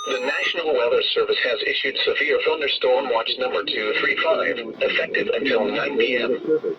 The National Weather Service has issued severe thunderstorm watch number 235, effective until 9 p.m.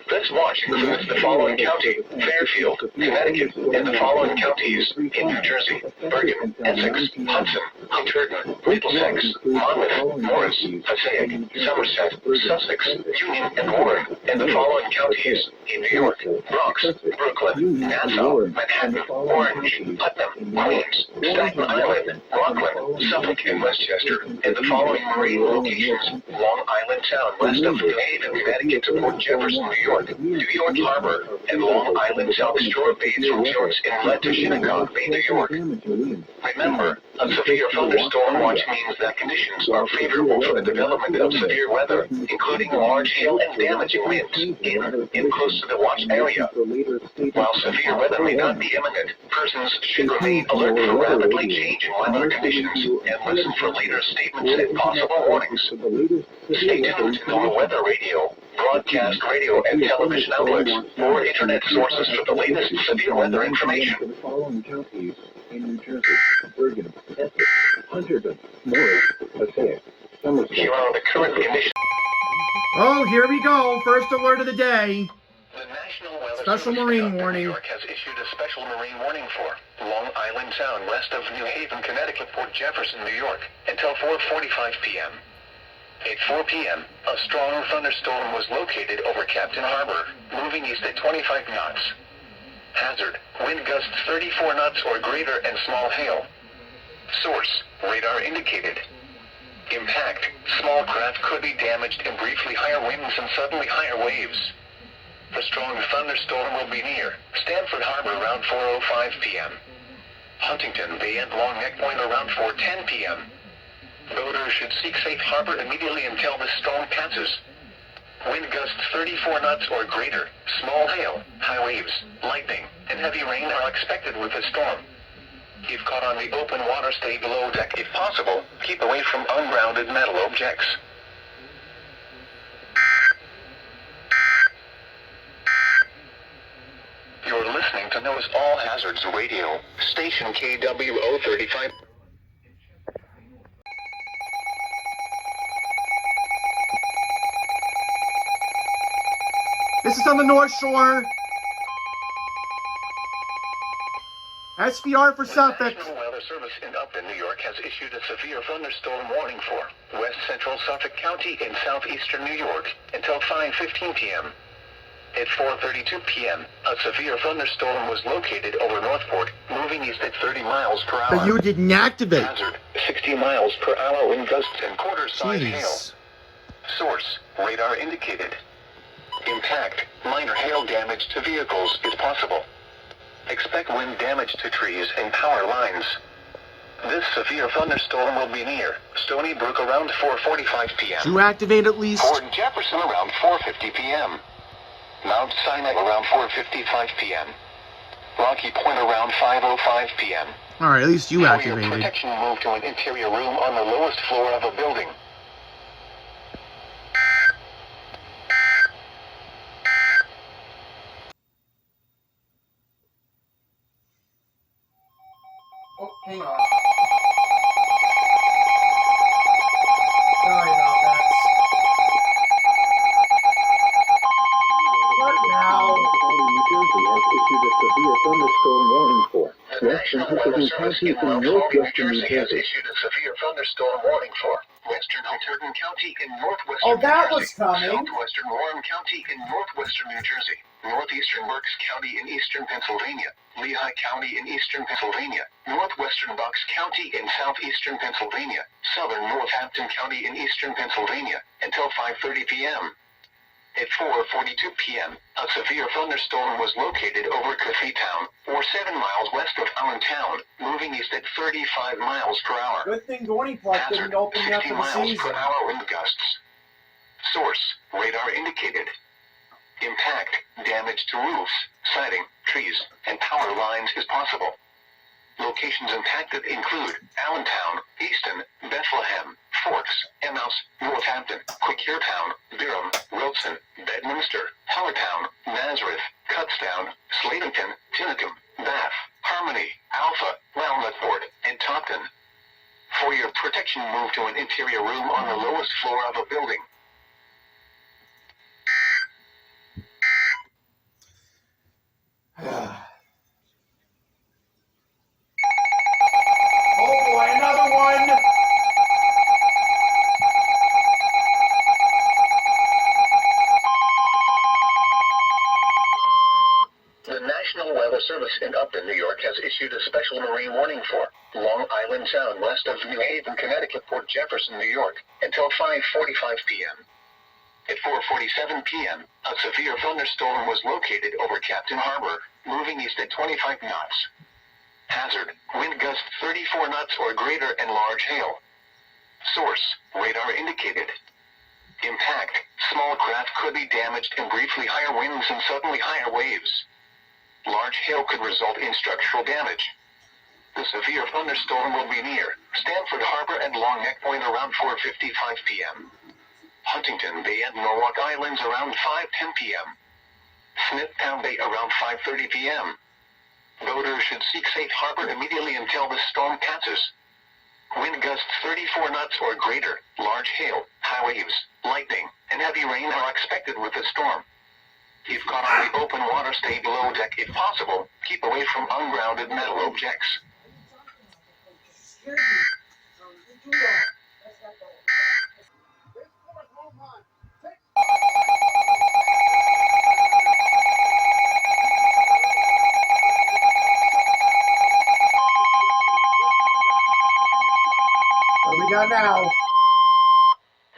This watch includes the following county: Fairfield, Connecticut, and the following counties in New Jersey: Bergen, Essex, Hudson, Hunterdon, Middlesex, Monmouth, Morris, Passaic, Somerset, Sussex, Union, and Warren, and the following counties in New York: Bronx, Brooklyn, Nassau, Manhattan, Orange, Putnam, Queens, Staten Island, Rockland, Suffolk, and Westchester, and the following marine locations: Long Island Sound west of New Haven, Connecticut to Port Jefferson, New York, New York Harbor, and Long Island South Shore Bays from York's Inlet to Shinnecock Bay, New York. Remember, a severe thunderstorm watch means that conditions are favorable for the development of severe weather, including large hail and damaging winds in and close to the watch area. While severe weather may not be imminent, persons should remain alert for rapidly changing weather conditions and listen for later statements and possible warnings. Stay tuned to the weather radio, broadcast radio and television outlets, or internet sources for the latest severe weather information. The following counties in New Jersey: Bergen, Essex, Hunterdon, Morris, Passaic, Somerset. Here are the current conditions. Oh, here we go. First alert of the day. The National Weather Special Service marine in warning. New York has issued a special marine warning for Long Island Sound west of New Haven, Connecticut, Port Jefferson, New York, until 4:45 p.m. At 4 p.m., a strong thunderstorm was located over Captain Harbor, moving east at 25 knots. Hazard: wind gusts 34 knots or greater and small hail. Source: radar indicated. Impact: small craft could be damaged in briefly higher winds and suddenly higher waves. The strong thunderstorm will be near Stamford Harbor around 4:05 p.m. Huntington Bay and Long Neck Point around 4:10 p.m. Boaters should seek safe harbor immediately until the storm passes. Wind gusts 34 knots or greater, small hail, high waves, lightning, and heavy rain are expected with the storm. If caught on the open water, stay below deck if possible. Keep away from ungrounded metal objects. You're listening to NOAA's All Hazards Radio, station KWO 35. This is on the North Shore. SVR for Suffolk. The National Weather Service in Upton, New York has issued a severe thunderstorm warning for West Central Suffolk County in southeastern New York until 5:15 p.m. At 4:32 p.m., a severe thunderstorm was located over Northport, moving east at 30 miles per hour. But you didn't activate. Hazard: 60 miles per hour wind gusts and quarter-size hail. Source: radar indicated. Impact: minor hail damage to vehicles is possible. Expect wind damage to trees and power lines. This severe thunderstorm will be near Stony Brook around 4:45 p.m. You activate at least. Port Jefferson around 4:50 p.m. Mount Sinai around 4:55 p.m. Rocky Point around 5:05 p.m. All right, at least you For activated. your protection, move to an interior room on the lowest floor of a building. Oh, hang on. Sorry about that. What now? New Jersey has issued a severe thunderstorm warning for The National Weather Service in Mount Holly, New Jersey has issued a severe thunderstorm warning for Western Hunterdon County in northwestern Oh, that New was Jersey, coming. southwestern Warren County in northwestern New Jersey, northeastern Berks County in eastern Pennsylvania, Lehigh County in eastern Pennsylvania, northwestern Bucks County in southeastern Pennsylvania, southern Northampton County in eastern Pennsylvania, until 5:30 p.m. At 4:42 p.m., a severe thunderstorm was located over Coffeetown, or 7 miles west of Allentown, moving east at 35 miles per hour. Good thing Dorney Park Hazard: didn't open yet 60 for the miles season. per hour wind gusts. Source: radar indicated. Impact: damage to roofs, siding, trees, and power lines is possible. Locations impacted include Allentown, Easton, Bethlehem, Forks, Emmaus, Northampton, Quakertown, Durham, Wilson, Bedminster, Hellertown, Nazareth, Kutztown, Slatington, Tinicum, Bath, Harmony, Alpha, Walnutport, and Topton. protection, move to an interior room on the lowest floor of a building. Oh boy, another one! The National Weather Service in Upton, New York has issued a special marine warning for Long Island Sound west of New Haven, Connecticut, Port Jefferson, New York, until 5:45 p.m. At 4:47 p.m., a severe thunderstorm was located over Captain Harbor, moving east at 25 knots. Hazard, wind gusts 34 knots or greater and large hail. Source, radar indicated. Impact, small craft could be damaged and briefly higher winds and suddenly higher waves. Large hail could result in structural damage. The severe thunderstorm will be near Stanford Harbor and Long Neck Point around 4:55 p.m. Huntington Bay and Norwalk Islands around 5:10 p.m. Smithtown Bay around 5:30 p.m. Boaters should seek safe harbor immediately until the storm passes. Wind gusts 34 knots or greater, large hail, high waves, lightning, and heavy rain are expected with the storm. If caught on the open water, stay below deck if possible. Keep away from ungrounded metal objects. What do we got now?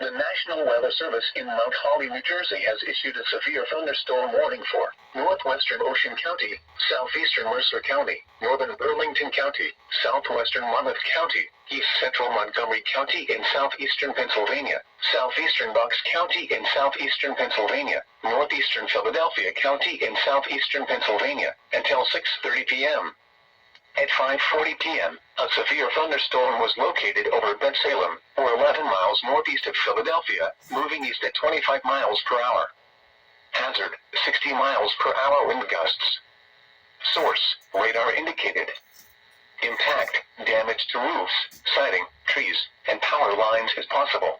The National Weather Service in Mount Holly, New Jersey has issued a severe thunderstorm warning for northwestern Ocean County, southeastern Mercer County, northern Burlington County, southwestern Monmouth County, east central Montgomery County and southeastern Pennsylvania, southeastern Bucks County and southeastern Pennsylvania, northeastern Philadelphia County and southeastern Pennsylvania, until 6:30 p.m. At 5:40 p.m., a severe thunderstorm was located over Bensalem, or 11 miles northeast of Philadelphia, moving east at 25 miles per hour. Hazard, 60 miles per hour wind gusts. Source, radar indicated. Impact, damage to roofs, siding, trees, and power lines is possible.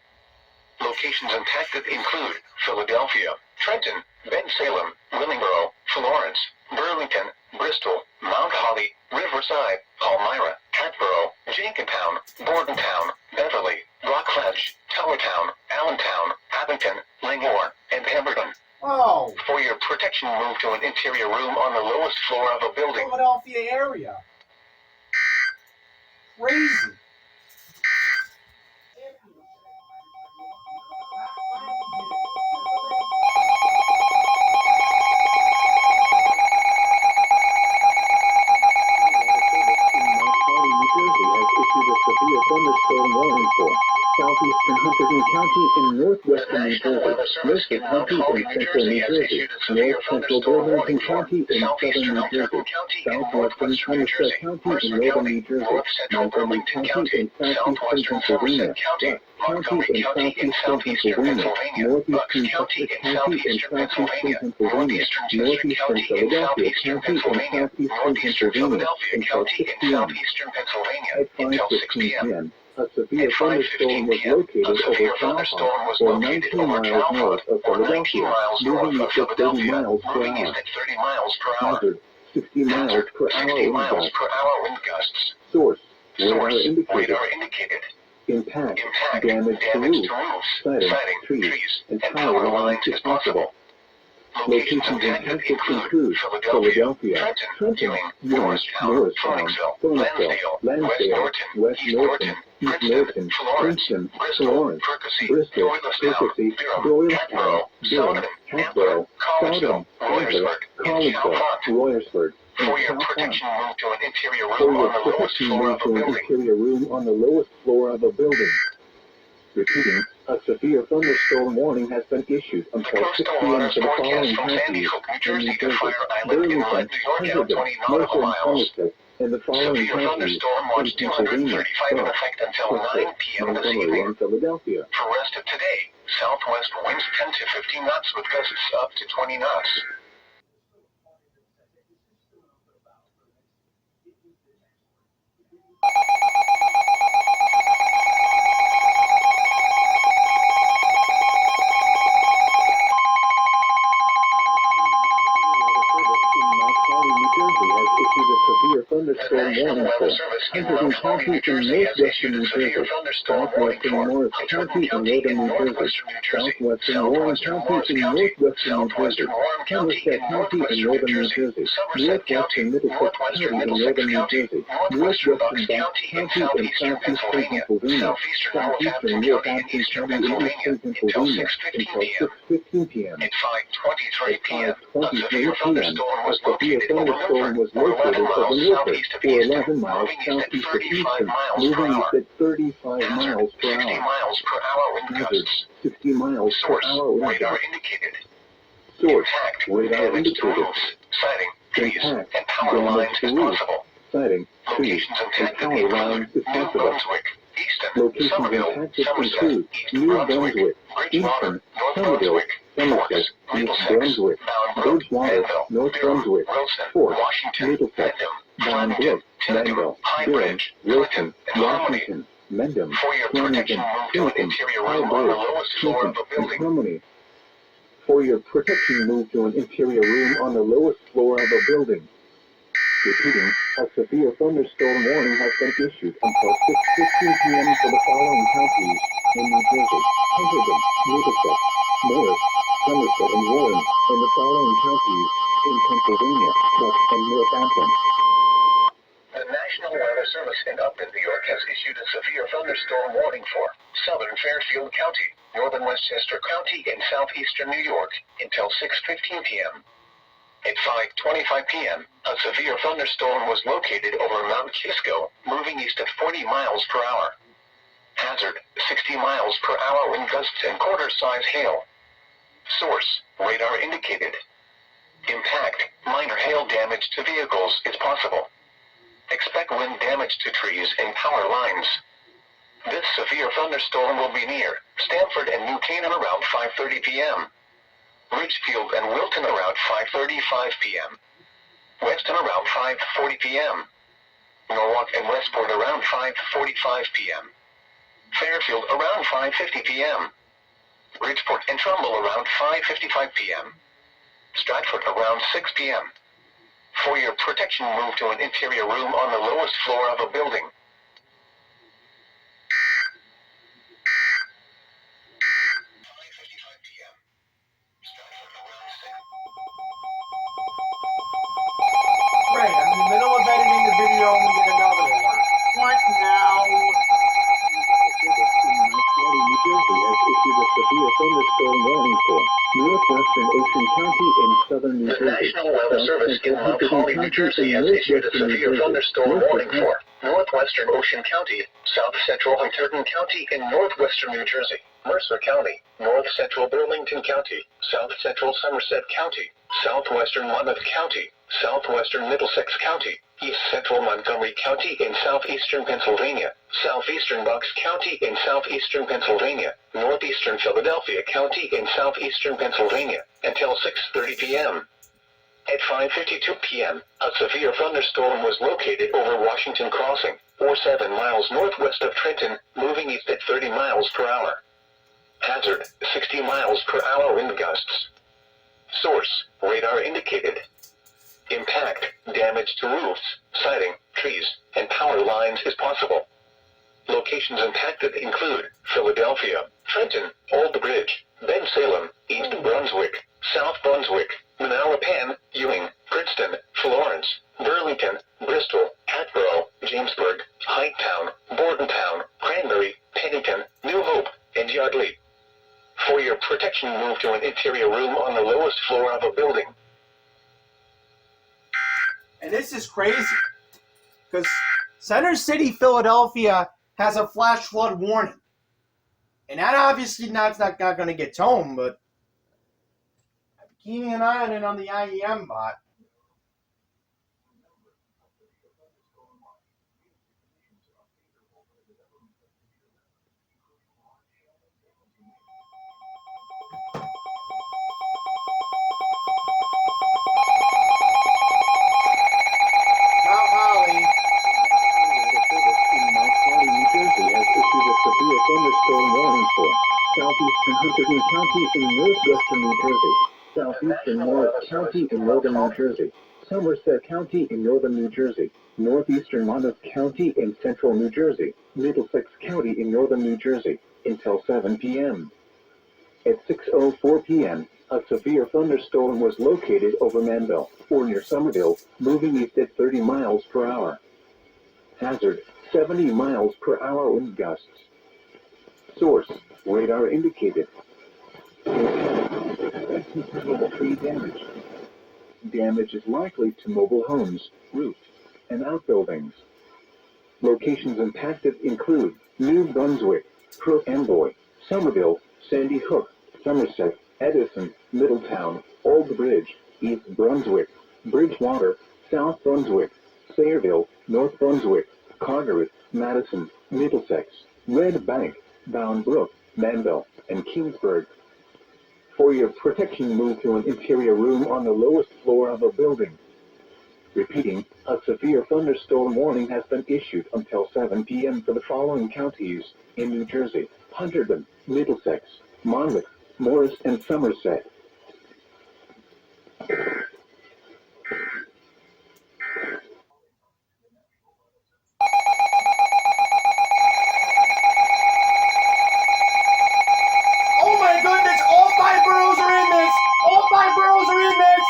Locations impacted include Philadelphia, Trenton, Bensalem, Willingboro, Florence, Burlington, Bristol, Mount Holly, Riverside, Palmyra, Hatboro, Jenkintown, Bordentown, Beverly, Rockledge, Towertown, Allentown, Abington, Langmore, and Pemberton. Oh, For your protection, move to an interior room on the lowest floor of a building. Philadelphia area. Crazy. Thunderstorm warning for southeastern Huntington County and northwestern New Jersey, Mercer County and central New Jersey, north central Burlington County and southern New Jersey, southwestern Somerset County and northern New Jersey, Montgomery County and southeastern Pennsylvania, Bucks County and southeastern Pennsylvania, northeastern Essex County and southeastern Pennsylvania, northeastern Philadelphia County and southeastern Pennsylvania, until 6 p.m. At 5:15 p.m., a severe thunderstorm was located over Calhoun, or 19 miles north of Philadelphia, moving east at 30 miles per hour. Hazard, 60 miles per hour wind gusts. Source, radar indicated. Impact, damage to roofs, siding, trees, and power lines is possible. Locations impacted include Philadelphia, Trenton, Morristown, Lansdale, West Norton, East Norton, Princeton, Florence, Bristol, Percy, Doylestown, Durham, Hatboro, Stoughton, Antwerp, Collegeville, Royersford, For your protection, move to an interior room on the lowest floor of a building. Repeating, a severe thunderstorm warning has been issued until 6 p.m. for the following counties in New Jersey, Burlington, Huntington, Mercer, and Somerset, and the following counties in Pennsylvania, Bucks, Chester, Montgomery, and Philadelphia. For rest of today, southwest winds 10 to 15 knots with gusts up to 20 knots. thunderstorm warning for Hunterdon County in northwestern New Jersey, southwestern Morris County in northern New Jersey, southwestern Warren County in northwestern New Jersey, Somerset County in northern New Jersey, northwestern Middlesex County in northern New Jersey, northwestern Bucks County in southeastern Pennsylvania, southeastern Northampton County in eastern Pennsylvania until 6:15 p.m. At 5:23 p.m., a 5:23 severe p.m. thunderstorm was a severe located over thunderstorm Milford, was or 11 located over miles Milford, southeast of or Easton, 11 miles moving east at southeast of 35 Easton, miles per moving hour. east at 35 miles per 60 hour. miles per hour wind Hazard, gusts. 60 miles per Source, hour wind radar gusts. indicated. Source, Impact, radar damage to indicated. roofs, siding, trees, Impact, and power damage lines to is roofs, possible. siding, trees, Locations and impacted power include lines is New possible. Brunswick, Easton, Locations Somerville, impacted Somerset, include East New Brunswick, Brunswick, Bridgewater, Easton, North Somerville, Brunswick, Somerset, Forks, East Middlesex, Brunswick, Bound Brook, Bridgewater, Danville, North Durham, Brunswick, Wilson, Forks, Washington, Middlesex, Mendham, Bound Flemington, Brook, Tinicum, Danville, High Durham, Bridge, Wilson, Clinton, and Harmony. Washington, Mendham, For your protection, Flemington, move to an Tinicum, interior High room on the Bridge, lowest floor Clinton, of the and building. Harmony. For your protection, move to an interior room on the lowest floor of a building. Repeating, a severe thunderstorm warning has been issued until 6:15 p.m. for the following counties in New Jersey: Hunterdon, Middlesex, Morris, Somerset, and Warren, and the following counties in Pennsylvania: Bucks and Northampton. The National Weather Service in Upton, New York has issued a severe thunderstorm warning for southern Fairfield County, northern Westchester County, and southeastern New York until 6:15 p.m. At 5:25 p.m., a severe thunderstorm was located over Mount Kisco, moving east at 40 miles per hour. Hazard, 60 miles per hour wind gusts and quarter-size hail. Source, radar indicated. Impact, minor hail damage to vehicles is possible. Expect wind damage to trees and power lines. This severe thunderstorm will be near Stamford and New Canaan around 5:30 p.m. Ridgefield and Wilton around 5:35 p.m. Weston around 5:40 p.m. Norwalk and Westport around 5:45 p.m. Fairfield around 5:50 p.m. Bridgeport and Trumbull around 5:55 p.m. Stratford around 6 p.m. For your protection, move to an interior room on the lowest floor of a building. Right, I'm in the middle of editing the video and we get another one. What now? New Jersey has issued a severe thunderstorm warning for northwestern Ocean County in southern New The Jersey. National Weather Service in Mount Holly, New Jersey has issued a severe thunderstorm warning for northwestern Ocean County, south central Hunterdon County, and northwestern New Jersey, Mercer County, north central Burlington County, south central Somerset County, southwestern Monmouth County, southwestern Middlesex County, east central Montgomery County in southeastern Pennsylvania, southeastern Bucks County in southeastern Pennsylvania, northeastern Philadelphia County in southeastern Pennsylvania, until 6:30 p.m. At 5:52 p.m., a severe thunderstorm was located over Washington Crossing, or 7 miles northwest of Trenton, moving east at 30 miles per hour. Hazard, 60 miles per hour wind gusts. Source, radar indicated. Impact, damage to roofs, siding, trees, and power lines is possible. Locations impacted include Philadelphia, Trenton, Old Bridge, Bensalem, East Brunswick, South Brunswick, Manalapan, Ewing, Princeton, Florence, Burlington, Bristol, Hatboro, Jamesburg, Highttown, Bordentown, Cranberry, Pennington, New Hope, and Yardley. For your protection, move to an interior room on the lowest floor of a building. And this is crazy, because Center City, Philadelphia has a flash flood warning. And that obviously not going to get toned, but I'm keeping an eye on it on the IEM bot. Mount Holly. Mount Holly, New Jersey has issued a severe thunderstorm warning for southeastern Hunterdon County in northwestern New Jersey, southeastern Morris County in northern New Jersey, Somerset County in northern New Jersey, northeastern Monmouth County in central New Jersey, Middlesex County in northern New Jersey, until 7 p.m. At 6:04 p.m., a severe thunderstorm was located over Manville, or near Somerville, moving east at 30 miles per hour. Hazard, 70 miles per hour wind gusts. Source, radar indicated. Expected tree damage. Damage is likely to mobile homes, roofs, and outbuildings. Locations impacted include New Brunswick, Crook Amboy, Somerville, Sandy Hook, Somerset, Edison, Middletown, Old Bridge, East Brunswick, Bridgewater, South Brunswick, Sayreville, North Brunswick, Carteret, Madison, Middlesex, Red Bank, Bound Brook, Manville, and Kingsburg. For your protection, move to an interior room on the lowest floor of a building. Repeating, a severe thunderstorm warning has been issued until 7 p.m. for the following counties in New Jersey: Hunterdon, Middlesex, Monmouth, Morris, and Somerset. Oh my goodness, all 5 boroughs are in this! All 5 boroughs are in this!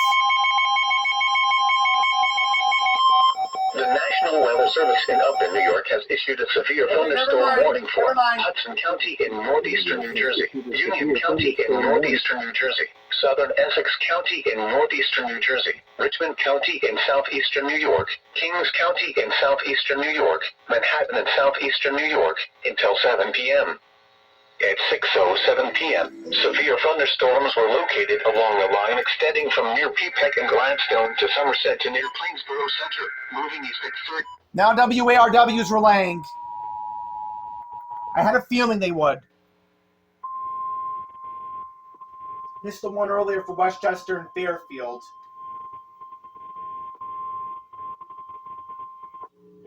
The National Weather Service in Upton, New York has issued a severe thunderstorm warning for Hudson County in northeastern New Jersey, Union County in northeastern New Jersey, southern Essex County in northeastern New Jersey, Richmond County in southeastern New York, Kings County in southeastern New York, Manhattan in southeastern New York, until 7 p.m. At 6:07 p.m., severe thunderstorms were located along the line extending from near Peapeck and Gladstone to Somerset to near Plainsboro Center, moving east at 3. Now WARW is relaying. I had a feeling they would. Missed the one earlier for Westchester and Fairfield.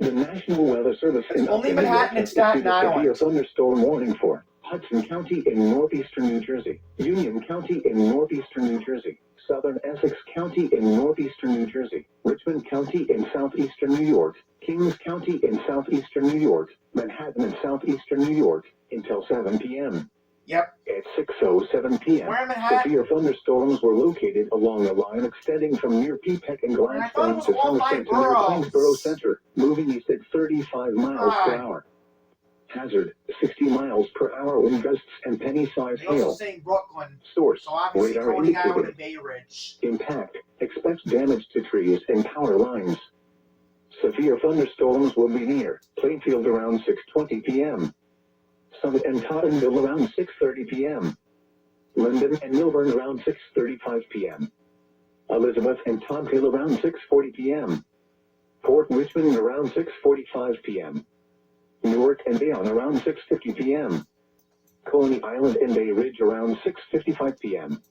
The National Weather Service in Only Upton, New York Manhattan and has Staten issued a severe Island. thunderstorm warning for Hudson County in northeastern New Jersey, Union County in northeastern New Jersey, southern Essex County in northeastern New Jersey, Richmond County in southeastern New York, Kings County in southeastern New York, Manhattan in southeastern New York, until 7 p.m. Yep. At 6:07 p.m., Where in Manhattan? severe thunderstorms were located along the line extending from near Peapeck and I thought it Gladstone was to all 5 Somerset to near boroughs. Plainsboro Center, moving east at 35 miles per God. hour. Hazard, 60 miles per hour wind gusts and penny-sized They also hail. saying Brooklyn. Source, So obviously radar Coney Island indicated. and Bay Ridge. Impact, expect damage to trees and power lines. Severe thunderstorms will be near Plainfield around 6:20 p.m. Summit and Tottenville around 6:30 p.m. London and Milburn around 6:35 p.m. Elizabeth and Todd Hill around 6:40 p.m. Port Richmond around 6:45 p.m. Newark and Bayonne around 6:50 p.m. Coney Island and Bay Ridge around 6:55 p.m.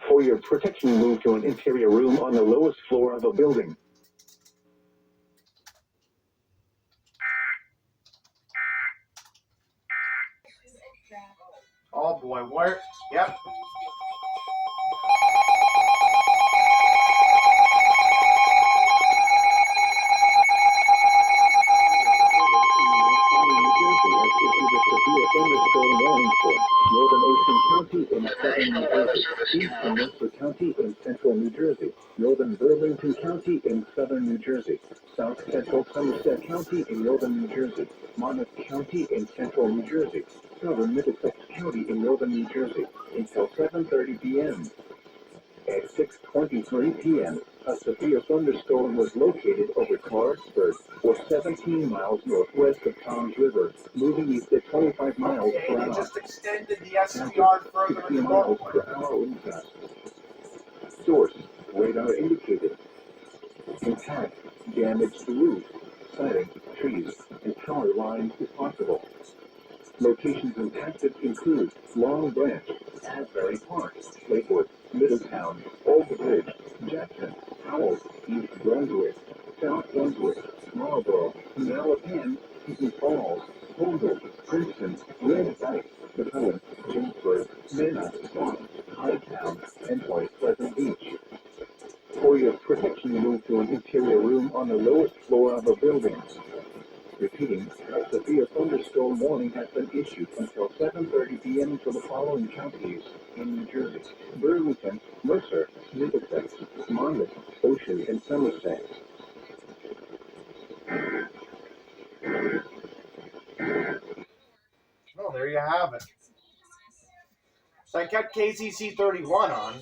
For your protection, move to an interior room on the lowest floor of a building. Oh boy, where? Yep. Northern Ocean County in southern New Jersey, Eastern Worcester County in central New Jersey, northern Burlington County in southern New Jersey, south central Somerset County in northern New Jersey, Monmouth County in central New Jersey, southern Middlesex County in northern New Jersey, until 7:30 p.m. At 6:23 p.m., a severe thunderstorm was located over Clarksburg, or 17 miles northwest of Toms River, moving east at 25 miles per They hour. just extended the SPR further 60 into miles Brooklyn. per hour wind gusts. Source, radar indicated. Impact, damage to roof, siding, trees, and power lines is possible. Locations impacted include Long Branch, Asbury Park, Lakewood, Middletown, Old Bridge, Jackson, Howell, East Brunswick, South Brunswick, Marlboro, Mallapan, Eaton Falls, Holden, Princeton, Red Bank, Methuen, Jamesburg, Manhattan, Hightown, and Point Pleasant Beach. For your protection, move to an interior room on the lowest floor of a building. Repeating, a severe thunderstorm warning has been issued until 7:30 p.m. for the following counties in New Jersey: Burlington, Mercer, Middlesex, Monmouth, Ocean, and Somerset. Well, there you have it. So I kept KCC 31 on.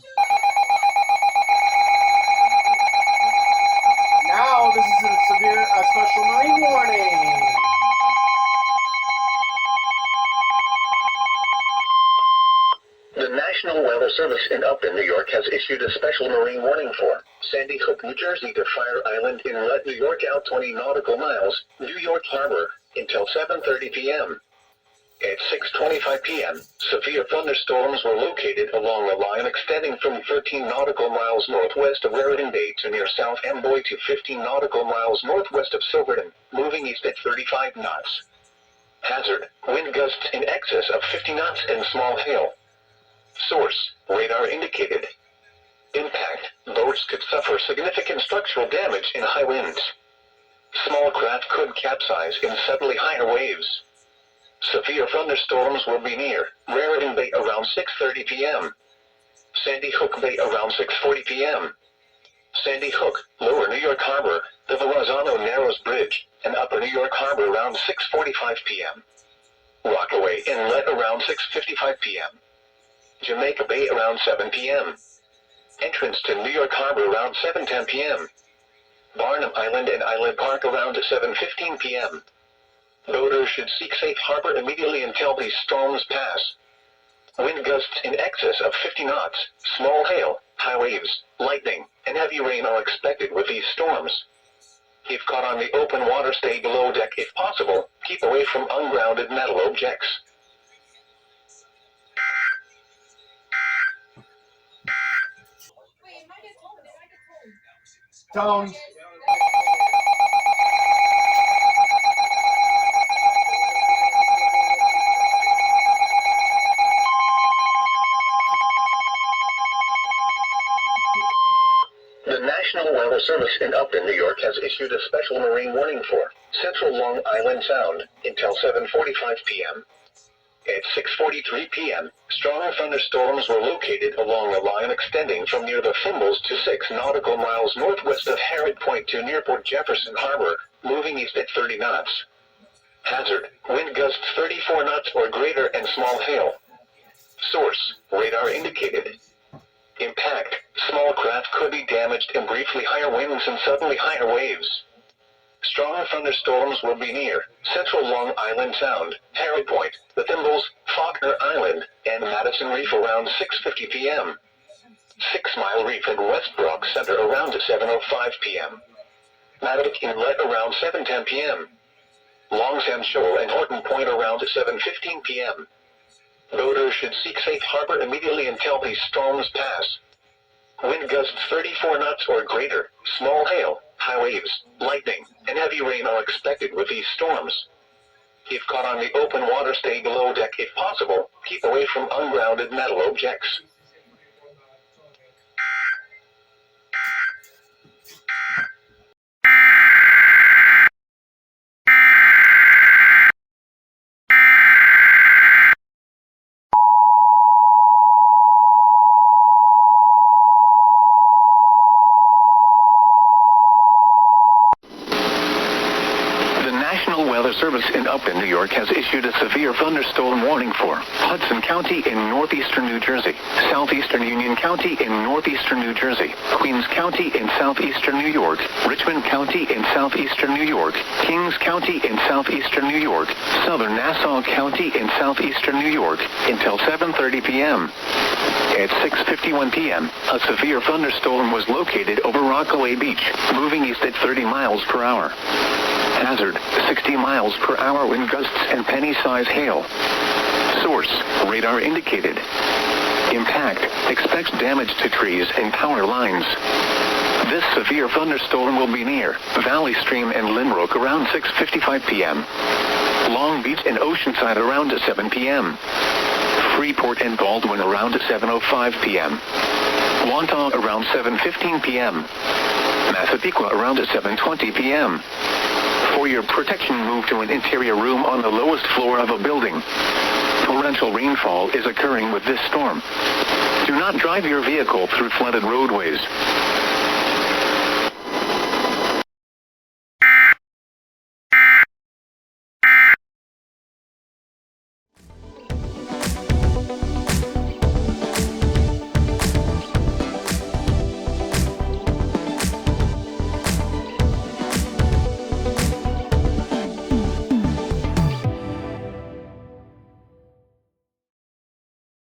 Now this is a special marine warning. The National Weather Service in Upton, New York has issued a special marine warning for Sandy Hook, New Jersey to Fire Island Inlet, New York out 20 nautical miles, New York Harbor, until 7:30 p.m. At 6:25 p.m., severe thunderstorms were located along a line extending from 13 nautical miles northwest of Raritan Bay to near South Amboy to 15 nautical miles northwest of Silverton, moving east at 35 knots. Hazard, wind gusts in excess of 50 knots and small hail. Source, radar indicated. Impact, boats could suffer significant structural damage in high winds. Small craft could capsize in suddenly higher waves. Severe thunderstorms will be near Raritan Bay around 6:30 p.m. Sandy Hook Bay around 6:40 p.m. Sandy Hook, Lower New York Harbor, the Verrazano Narrows Bridge, and Upper New York Harbor around 6:45 p.m. Rockaway Inlet around 6:55 p.m. Jamaica Bay around 7 p.m. Entrance to New York Harbor around 7:10 p.m. Barnum Island and Island Park around 7:15 p.m. Boaters should seek safe harbor immediately until these storms pass. Wind gusts in excess of 50 knots, small hail, high waves, lightning, and heavy rain are expected with these storms. If caught on the open water, stay below deck if possible. Keep away from ungrounded metal objects. Tones. The National Weather Service in Upton, New York has issued a special marine warning for Central Long Island Sound until 7:45 p.m. At 6:43 p.m., strong thunderstorms were located along a line extending from near the Thimbles to 6 nautical miles northwest of Harrod Point to near Port Jefferson Harbor, moving east at 30 knots. Hazard, wind gusts 34 knots or greater and small hail. Source, radar indicated. Impact, small craft could be damaged in briefly higher winds and suddenly higher waves. Strong thunderstorms will be near Central Long Island Sound, Harrod Point, the Thimbles, Faulkner Island, and Madison Reef around 6:50 p.m. 6 Mile Reef and West Brock Center around 7:05 p.m. Maddock Inlet around 7:10 p.m. Longsand Shoal and Horton Point around 7:15 p.m. Boaters should seek safe harbor immediately until these storms pass. Wind gusts 34 knots or greater, small hail, high waves, lightning, and heavy rain are expected with these storms. If caught on the open water, stay below deck if possible. Keep away from ungrounded metal objects. National Weather Service in Upton, New York has issued a severe thunderstorm warning for Hudson County in northeastern New Jersey, southeastern Union County in northeastern New Jersey, Queens County in southeastern New York, Richmond County in southeastern New York, Kings County in southeastern New York, southern Nassau County in southeastern New York, until 7:30 p.m. At 6:51 p.m., a severe thunderstorm was located over Rockaway Beach, moving east at 30 miles per hour. Hazard, 60 miles per hour wind gusts and penny-size hail. Source, radar indicated. Impact, expects damage to trees and power lines. This severe thunderstorm will be near Valley Stream and Lynbrook around 6:55 p.m. Long Beach and Oceanside around 7 p.m. Freeport and Baldwin around 7:05 p.m. Wantagh around 7:15 p.m. Massapequa around 7:20 p.m. For your protection, move to an interior room on the lowest floor of a building. Torrential rainfall is occurring with this storm. Do not drive your vehicle through flooded roadways.